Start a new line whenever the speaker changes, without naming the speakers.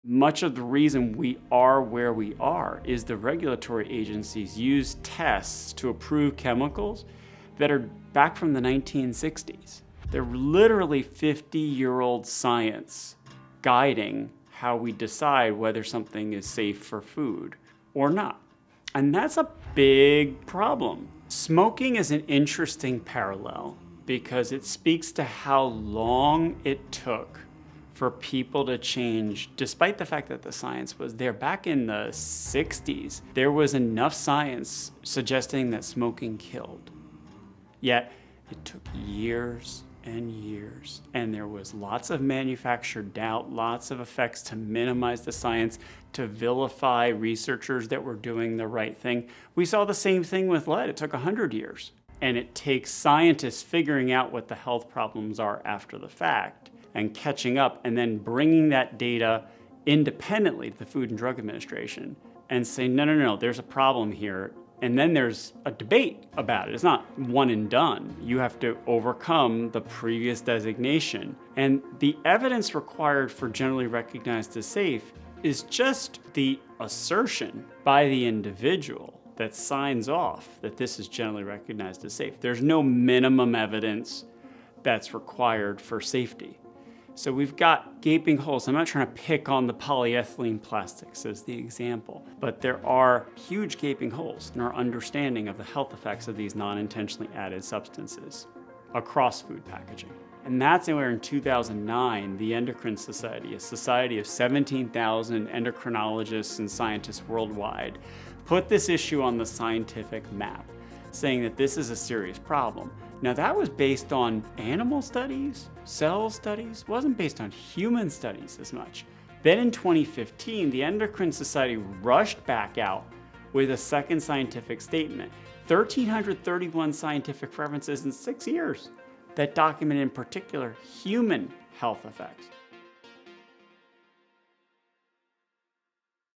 Much of the reason we are where we are is the regulatory agencies use tests to approve chemicals that are back from the 1960s. They're literally 50-year-old science guiding how we decide whether something is safe for food or not. And that's a big problem. Smoking is an interesting parallel because it speaks to how long it took for people to change, despite the fact that the science was there. Back in the 60s, there was enough science suggesting that smoking killed. Yet it took years and years, and there was lots of manufactured doubt, lots of effects to minimize the science, to vilify researchers that were doing the right thing. We saw the same thing with lead. It took 100 years. And it takes scientists figuring out what the health problems are after the fact and catching up, and then bringing that data independently to the Food and Drug Administration and saying, no, there's a problem here. And then there's a debate about it. It's not one and done. You have to overcome the previous designation. And the evidence required for generally recognized as safe is just the assertion by the individual that signs off that this is generally recognized as safe. There's no minimum evidence that's required for safety. So we've got gaping holes. I'm not trying to pick on the polyethylene plastics as the example, but there are huge gaping holes in our understanding of the health effects of these non-intentionally added substances across food packaging. And that's where in 2009, the Endocrine Society, a society of 17,000 endocrinologists and scientists worldwide, put this issue on the scientific map, saying that this is a serious problem. Now that was based on animal studies, cell studies, wasn't based on human studies as much. Then in 2015, the Endocrine Society rushed back out with a second scientific statement, 1,331 scientific references in 6 years that document in particular human health effects.